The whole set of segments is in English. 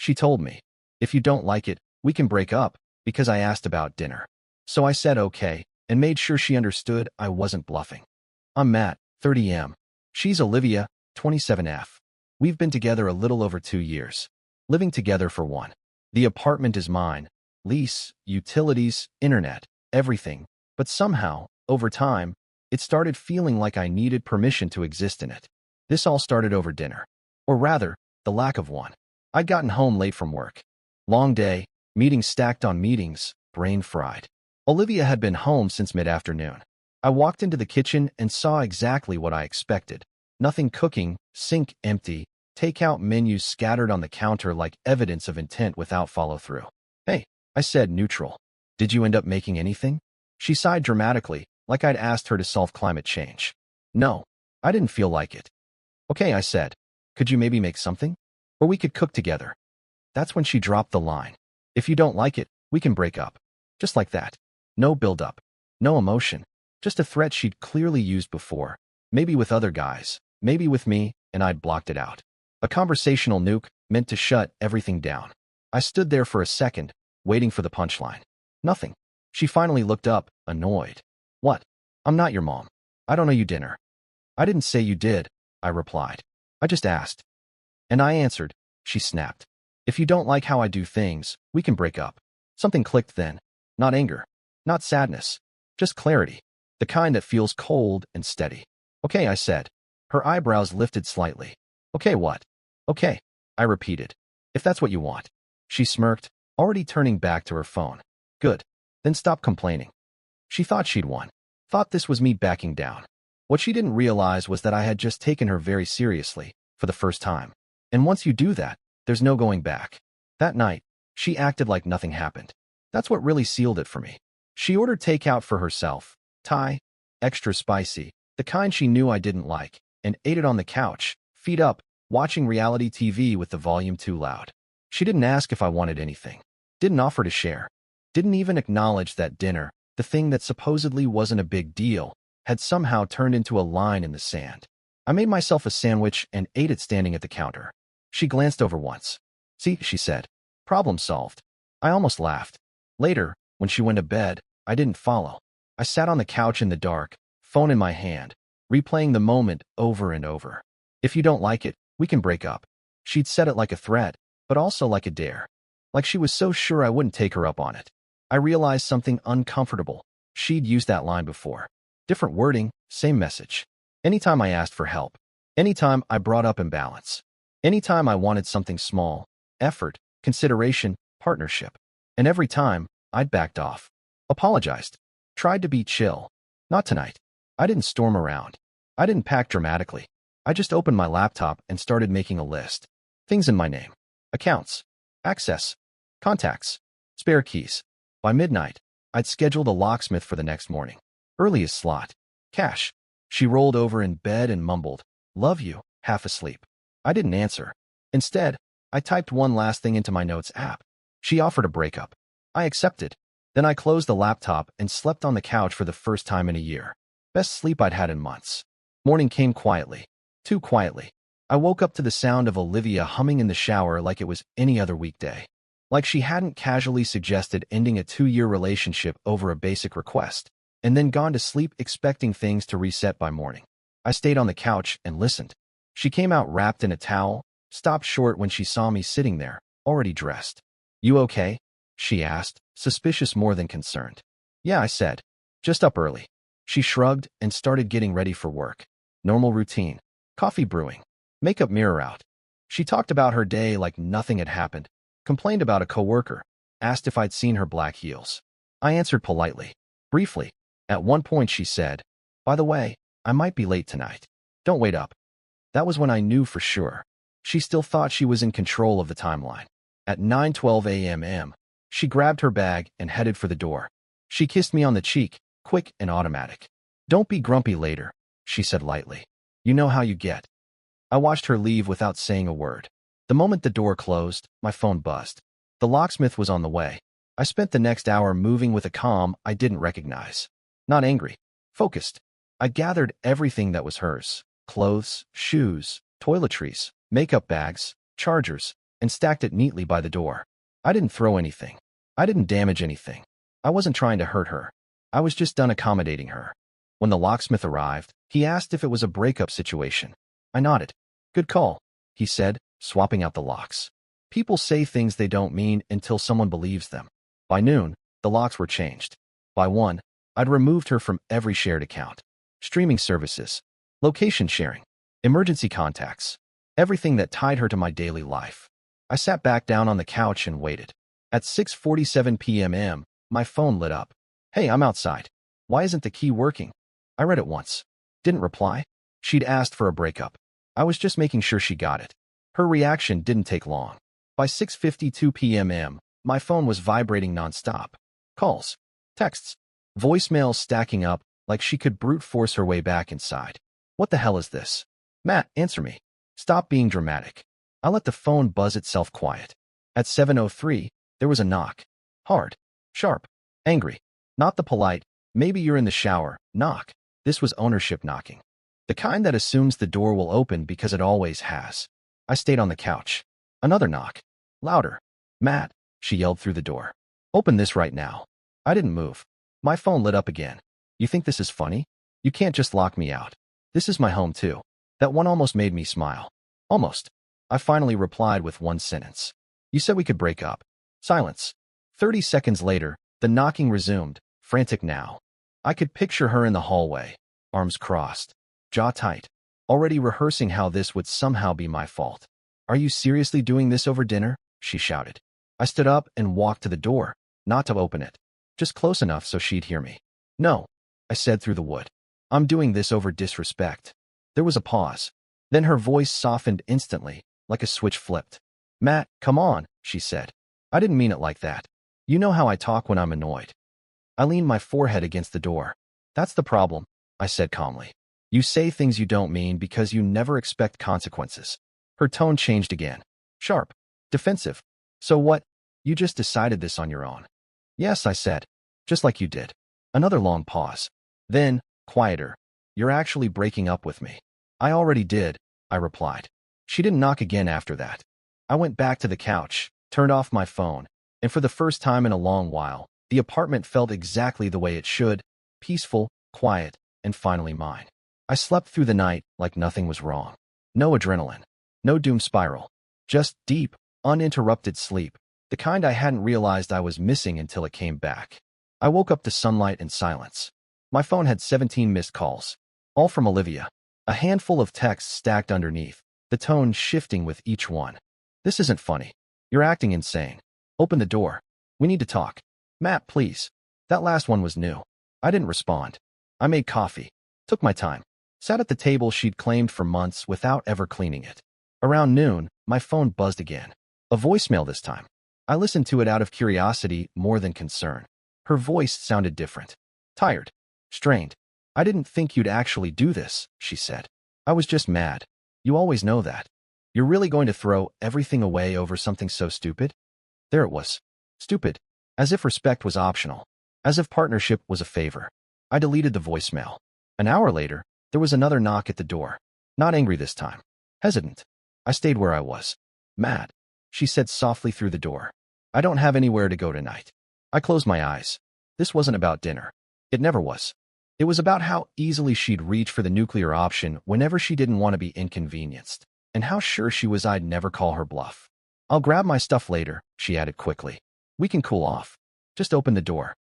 She told me, "If you don't like it, we can break up," because I asked about dinner. So I said okay, and made sure she understood I wasn't bluffing. I'm Matt, 30M. She's Olivia, 27F. We've been together a little over 2 years. Living together for one. The apartment is mine. Lease, utilities, internet, everything. But somehow, over time, it started feeling like I needed permission to exist in it. This all started over dinner. Or rather, the lack of one. I'd gotten home late from work. Long day, meetings stacked on meetings, brain fried. Olivia had been home since mid-afternoon. I walked into the kitchen and saw exactly what I expected. Nothing cooking, sink empty, takeout menus scattered on the counter like evidence of intent without follow-through. "Hey," I said, neutral. "Did you end up making anything?" She sighed dramatically, like I'd asked her to solve climate change. "No, I didn't feel like it." "Okay," I said. "Could you maybe make something? Or we could cook together." That's when she dropped the line. "If you don't like it, we can break up." Just like that. No build-up. No emotion. Just a threat she'd clearly used before. Maybe with other guys. Maybe with me, and I'd blocked it out. A conversational nuke meant to shut everything down. I stood there for a second, waiting for the punchline. Nothing. She finally looked up, annoyed. "What? I'm not your mom. I don't owe you dinner." "I didn't say you did," I replied. "I just asked." "And I answered," she snapped. "If you don't like how I do things, we can break up." Something clicked then. Not anger. Not sadness. Just clarity. The kind that feels cold and steady. "Okay," I said. Her eyebrows lifted slightly. "Okay, what?" "Okay," I repeated. "If that's what you want." She smirked, already turning back to her phone. "Good. Then stop complaining." She thought she'd won. Thought this was me backing down. What she didn't realize was that I had just taken her very seriously, for the first time. And once you do that, there's no going back. That night, she acted like nothing happened. That's what really sealed it for me. She ordered takeout for herself, Thai, extra spicy, the kind she knew I didn't like, and ate it on the couch, feet up, watching reality TV with the volume too loud. She didn't ask if I wanted anything. Didn't offer to share. Didn't even acknowledge that dinner, the thing that supposedly wasn't a big deal, had somehow turned into a line in the sand. I made myself a sandwich and ate it standing at the counter. She glanced over once. "See," she said. "Problem solved." I almost laughed. Later, when she went to bed, I didn't follow. I sat on the couch in the dark, phone in my hand, replaying the moment over and over. "If you don't like it, we can break up." She'd said it like a threat, but also like a dare. Like she was so sure I wouldn't take her up on it. I realized something uncomfortable. She'd used that line before. Different wording, same message. Anytime I asked for help. Anytime I brought up imbalance. Anytime I wanted something small. Effort, consideration, partnership. And every time, I'd backed off. Apologized. Tried to be chill. Not tonight. I didn't storm around. I didn't pack dramatically. I just opened my laptop and started making a list. Things in my name. Accounts. Access. Contacts. Spare keys. By midnight, I'd scheduled a locksmith for the next morning. Earliest slot. Cash. She rolled over in bed and mumbled, "Love you," half asleep. I didn't answer. Instead, I typed one last thing into my notes app. She offered a breakup. I accepted. Then I closed the laptop and slept on the couch for the first time in a year. Best sleep I'd had in months. Morning came quietly. Too quietly. I woke up to the sound of Olivia humming in the shower like it was any other weekday. Like she hadn't casually suggested ending a 2-year relationship over a basic request, and then gone to sleep expecting things to reset by morning. I stayed on the couch and listened. She came out wrapped in a towel, stopped short when she saw me sitting there, already dressed. "You okay?" she asked, suspicious more than concerned. "Yeah," I said. "Just up early." She shrugged and started getting ready for work. Normal routine. Coffee brewing. Makeup mirror out. She talked about her day like nothing had happened. Complained about a coworker. Asked if I'd seen her black heels. I answered politely. Briefly. At one point she said, "By the way, I might be late tonight. Don't wait up." That was when I knew for sure. She still thought she was in control of the timeline. At 9:12 a.m., she grabbed her bag and headed for the door. She kissed me on the cheek, quick and automatic. "Don't be grumpy later," she said lightly. "You know how you get." I watched her leave without saying a word. The moment the door closed, my phone buzzed. The locksmith was on the way. I spent the next hour moving with a calm I didn't recognize. Not angry. Focused. I gathered everything that was hers. Clothes, shoes, toiletries, makeup bags, chargers, and stacked it neatly by the door. I didn't throw anything. I didn't damage anything. I wasn't trying to hurt her. I was just done accommodating her. When the locksmith arrived, he asked if it was a breakup situation. I nodded. Good call, he said, swapping out the locks. People say things they don't mean until someone believes them. By noon, the locks were changed. By 1, I'd removed her from every shared account. Streaming services, location sharing, emergency contacts, everything that tied her to my daily life. I sat back down on the couch and waited. At 6:47 p.m., my phone lit up. Hey, I'm outside. Why isn't the key working? I read it once. Didn't reply. She'd asked for a breakup. I was just making sure she got it. Her reaction didn't take long. By 6:52 p.m., my phone was vibrating nonstop. Calls, texts, voicemails stacking up like she could brute force her way back inside. What the hell is this? Matt, answer me. Stop being dramatic. I let the phone buzz itself quiet. At 7:03, there was a knock. Hard, sharp, angry. Not the polite, maybe you're in the shower, knock. This was ownership knocking. The kind that assumes the door will open because it always has. I stayed on the couch. Another knock. Louder. Matt, she yelled through the door. Open this right now. I didn't move. My phone lit up again. You think this is funny? You can't just lock me out. This is my home too. That one almost made me smile. Almost. I finally replied with one sentence. You said we could break up. Silence. 30 seconds later, the knocking resumed, frantic now. I could picture her in the hallway, arms crossed, jaw tight, already rehearsing how this would somehow be my fault. Are you seriously doing this over dinner? She shouted. I stood up and walked to the door, not to open it, just close enough so she'd hear me. No, I said through the wood. I'm doing this over disrespect. There was a pause. Then her voice softened instantly, like a switch flipped. Matt, come on, she said. I didn't mean it like that. You know how I talk when I'm annoyed. I leaned my forehead against the door. That's the problem, I said calmly. You say things you don't mean because you never expect consequences. Her tone changed again. Sharp. Defensive. So what? You just decided this on your own. Yes, I said. Just like you did. Another long pause. Then, quieter. You're actually breaking up with me. I already did, I replied. She didn't knock again after that. I went back to the couch, turned off my phone, and for the first time in a long while, the apartment felt exactly the way it should, peaceful, quiet, and finally mine. I slept through the night like nothing was wrong. No adrenaline. No doom spiral. Just deep, uninterrupted sleep, the kind I hadn't realized I was missing until it came back. I woke up to sunlight and silence. My phone had 17 missed calls, all from Olivia. A handful of texts stacked underneath, the tone shifting with each one. This isn't funny. You're acting insane. Open the door. We need to talk. Matt, please. That last one was new. I didn't respond. I made coffee. Took my time. Sat at the table she'd claimed for months without ever cleaning it. Around noon, my phone buzzed again. A voicemail this time. I listened to it out of curiosity more than concern. Her voice sounded different. Tired. Strained. I didn't think you'd actually do this, she said. I was just mad. You always know that. You're really going to throw everything away over something so stupid? There it was. Stupid. As if respect was optional. As if partnership was a favor. I deleted the voicemail. An hour later, there was another knock at the door. Not angry this time. Hesitant. I stayed where I was. Matt, she said softly through the door. I don't have anywhere to go tonight. I closed my eyes. This wasn't about dinner. It never was. It was about how easily she'd reach for the nuclear option whenever she didn't want to be inconvenienced, and how sure she was I'd never call her bluff. I'll grab my stuff later, she added quickly. We can cool off. Just open the door.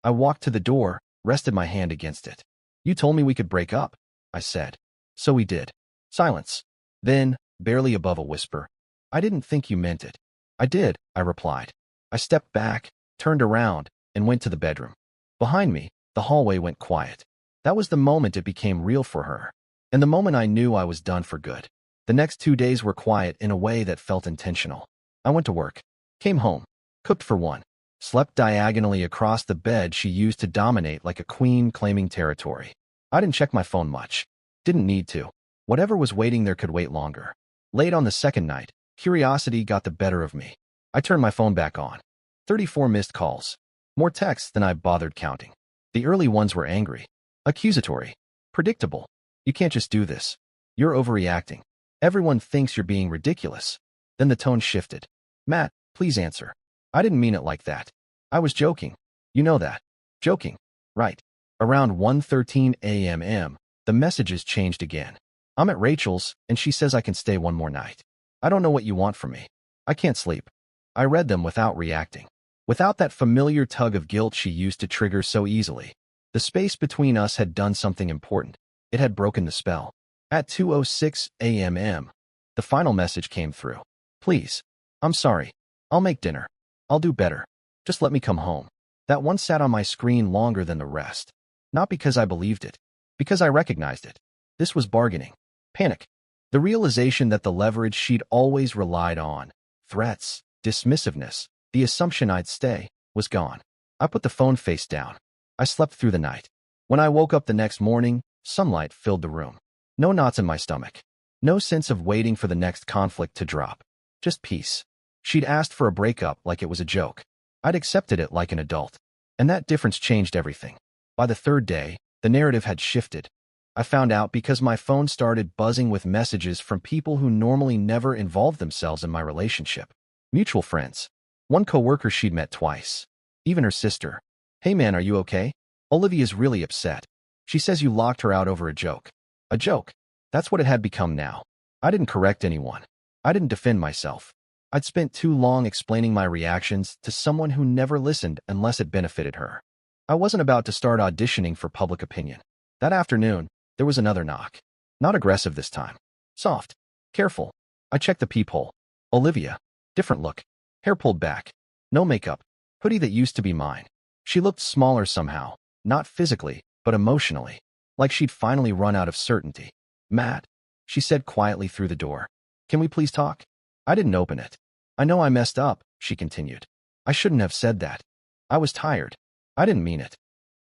I walked to the door, rested my hand against it. You told me we could break up, I said. So we did. Silence. Then, barely above a whisper, I didn't think you meant it. I did, I replied. I stepped back, turned around, and went to the bedroom. Behind me, the hallway went quiet. That was the moment it became real for her, and the moment I knew I was done for good. The next 2 days were quiet in a way that felt intentional. I went to work, came home, cooked for one, slept diagonally across the bed she used to dominate like a queen claiming territory. I didn't check my phone much. Didn't need to. Whatever was waiting there could wait longer. Late on the second night, curiosity got the better of me. I turned my phone back on. 34 missed calls. More texts than I bothered counting. The early ones were angry, accusatory, predictable. You can't just do this. You're overreacting. Everyone thinks you're being ridiculous. Then the tone shifted. Matt, please answer. I didn't mean it like that. I was joking. You know that. Joking. Right. Around 1:13 a.m., the messages changed again. I'm at Rachel's, and she says I can stay one more night. I don't know what you want from me. I can't sleep. I read them without reacting. Without that familiar tug of guilt she used to trigger so easily. The space between us had done something important. It had broken the spell. At 2:06 a.m., the final message came through. Please. I'm sorry. I'll make dinner. I'll do better. Just let me come home. That one sat on my screen longer than the rest. Not because I believed it. Because I recognized it. This was bargaining. Panic. The realization that the leverage she'd always relied on, threats, dismissiveness, the assumption I'd stay, was gone. I put the phone face down. I slept through the night. When I woke up the next morning, sunlight filled the room. No knots in my stomach. No sense of waiting for the next conflict to drop. Just peace. She'd asked for a breakup like it was a joke. I'd accepted it like an adult. And that difference changed everything. By the third day, the narrative had shifted. I found out because my phone started buzzing with messages from people who normally never involved themselves in my relationship. Mutual friends. One coworker she'd met twice. Even her sister. Hey man, are you okay? Olivia's really upset. She says you locked her out over a joke. A joke. That's what it had become now. I didn't correct anyone. I didn't defend myself. I'd spent too long explaining my reactions to someone who never listened unless it benefited her. I wasn't about to start auditioning for public opinion. That afternoon, there was another knock. Not aggressive this time. Soft. Careful. I checked the peephole. Olivia. Different look. Hair pulled back. No makeup. Hoodie that used to be mine. She looked smaller somehow. Not physically, but emotionally. Like she'd finally run out of certainty. Matt. She said quietly through the door. Can we please talk? I didn't open it. I know I messed up, she continued. I shouldn't have said that. I was tired. I didn't mean it.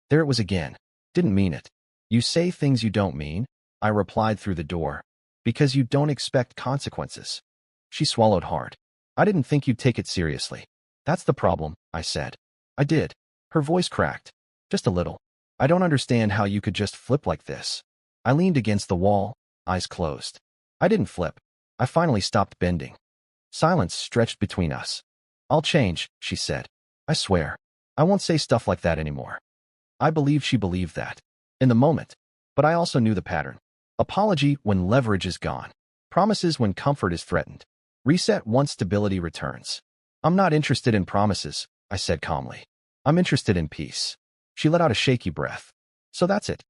There it was again. Didn't mean it. You say things you don't mean, I replied through the door. Because you don't expect consequences. She swallowed hard. I didn't think you'd take it seriously. That's the problem, I said. I did. Her voice cracked. Just a little. I don't understand how you could just flip like this. I leaned against the wall, eyes closed. I didn't flip. I finally stopped bending. Silence stretched between us. I'll change, she said. I swear. I won't say stuff like that anymore. I believed she believed that. In the moment. But I also knew the pattern. Apology when leverage is gone. Promises when comfort is threatened. Reset once stability returns. I'm not interested in promises, I said calmly. I'm interested in peace. She let out a shaky breath. So that's it.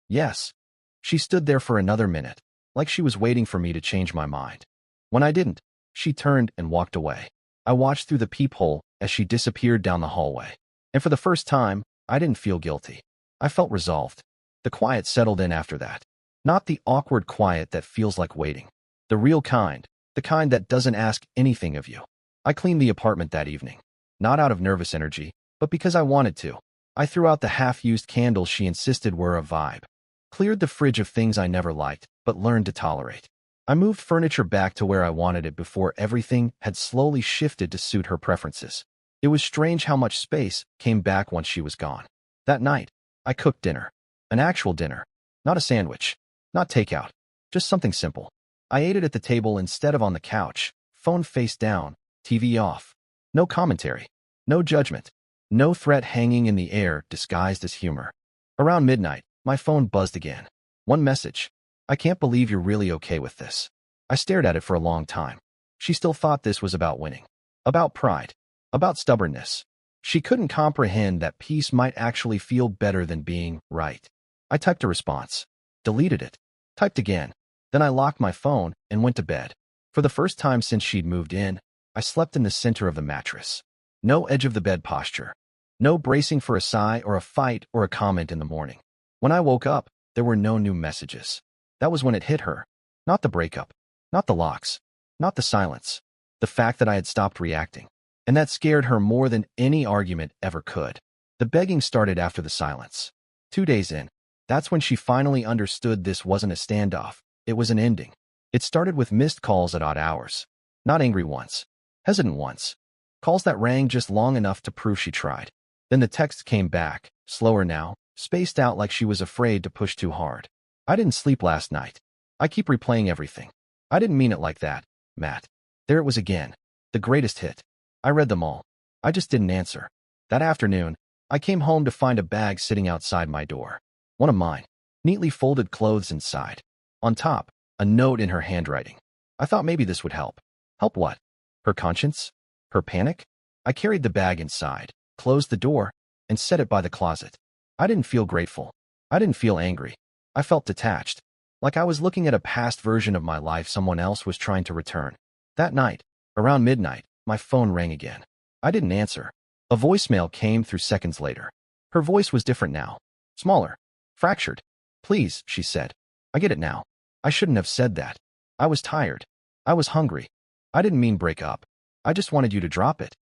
Yes. She stood there for another minute, like she was waiting for me to change my mind. When I didn't, she turned and walked away. I watched through the peephole as she disappeared down the hallway. And for the first time, I didn't feel guilty. I felt resolved. The quiet settled in after that. Not the awkward quiet that feels like waiting. The real kind. The kind that doesn't ask anything of you. I cleaned the apartment that evening. Not out of nervous energy, but because I wanted to. I threw out the half-used candles she insisted were a vibe. Cleared the fridge of things I never liked, but learned to tolerate. I moved furniture back to where I wanted it before everything had slowly shifted to suit her preferences. It was strange how much space came back once she was gone. That night, I cooked dinner. An actual dinner. Not a sandwich. Not takeout. Just something simple. I ate it at the table instead of on the couch, phone face down, TV off. No commentary. No judgment. No threat hanging in the air disguised as humor. Around midnight, my phone buzzed again. One message. I can't believe you're really okay with this. I stared at it for a long time. She still thought this was about winning. About pride. About stubbornness. She couldn't comprehend that peace might actually feel better than being right. I typed a response. Deleted it. Typed again. Then I locked my phone and went to bed. For the first time since she'd moved in, I slept in the center of the mattress. No edge of the bed posture. No bracing for a sigh or a fight or a comment in the morning. When I woke up, there were no new messages. That was when it hit her. Not the breakup. Not the locks. Not the silence. The fact that I had stopped reacting. And that scared her more than any argument ever could. The begging started after the silence. 2 days in, that's when she finally understood this wasn't a standoff. It was an ending. It started with missed calls at odd hours. Not angry ones. Hesitant ones. Calls that rang just long enough to prove she tried. Then the texts came back, slower now, spaced out like she was afraid to push too hard. I didn't sleep last night. I keep replaying everything. I didn't mean it like that, Matt. There it was again. The greatest hit. I read them all. I just didn't answer. That afternoon, I came home to find a bag sitting outside my door. One of mine. Neatly folded clothes inside. On top, a note in her handwriting. I thought maybe this would help. Help what? Her conscience? Her panic? I carried the bag inside, closed the door, and set it by the closet. I didn't feel grateful. I didn't feel angry. I felt detached, like I was looking at a past version of my life someone else was trying to return. That night, around midnight, my phone rang again. I didn't answer. A voicemail came through seconds later. Her voice was different now. Smaller. Fractured. Please, she said. I get it now. I shouldn't have said that. I was tired. I was hungry. I didn't mean break up. I just wanted you to drop it.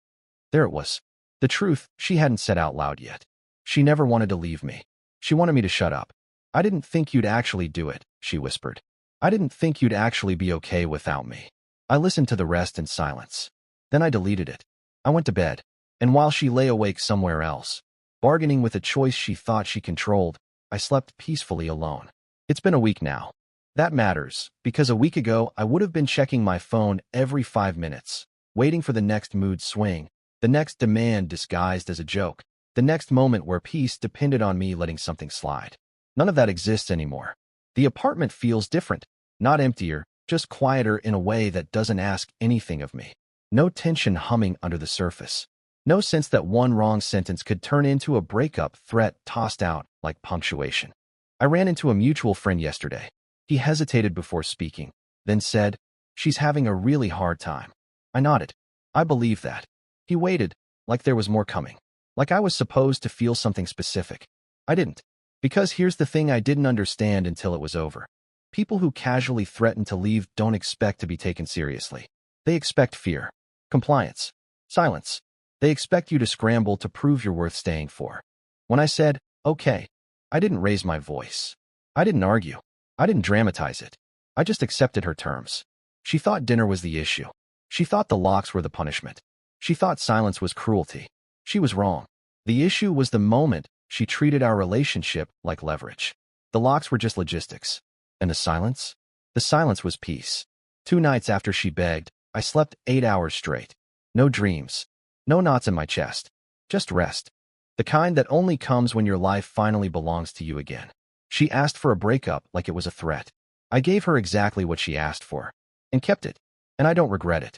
There it was. The truth she hadn't said out loud yet. She never wanted to leave me. She wanted me to shut up. I didn't think you'd actually do it, she whispered. I didn't think you'd actually be okay without me. I listened to the rest in silence. Then I deleted it. I went to bed, and while she lay awake somewhere else, bargaining with a choice she thought she controlled, I slept peacefully alone. It's been a week now. That matters, because a week ago I would have been checking my phone every 5 minutes, waiting for the next mood swing, the next demand disguised as a joke, the next moment where peace depended on me letting something slide. None of that exists anymore. The apartment feels different, not emptier, just quieter in a way that doesn't ask anything of me. No tension humming under the surface. No sense that one wrong sentence could turn into a breakup threat tossed out like punctuation. I ran into a mutual friend yesterday. He hesitated before speaking, then said, "She's having a really hard time." I nodded. I believe that. He waited, like there was more coming. Like I was supposed to feel something specific. I didn't. Because here's the thing I didn't understand until it was over. People who casually threaten to leave don't expect to be taken seriously. They expect fear, compliance, silence. They expect you to scramble to prove you're worth staying for. When I said, okay, I didn't raise my voice. I didn't argue. I didn't dramatize it. I just accepted her terms. She thought dinner was the issue. She thought the locks were the punishment. She thought silence was cruelty. She was wrong. The issue was the moment she treated our relationship like leverage. The locks were just logistics. And the silence? The silence was peace. 2 nights after she begged, I slept 8 hours straight. No dreams. No knots in my chest. Just rest. The kind that only comes when your life finally belongs to you again. She asked for a breakup like it was a threat. I gave her exactly what she asked for. And kept it. And I don't regret it.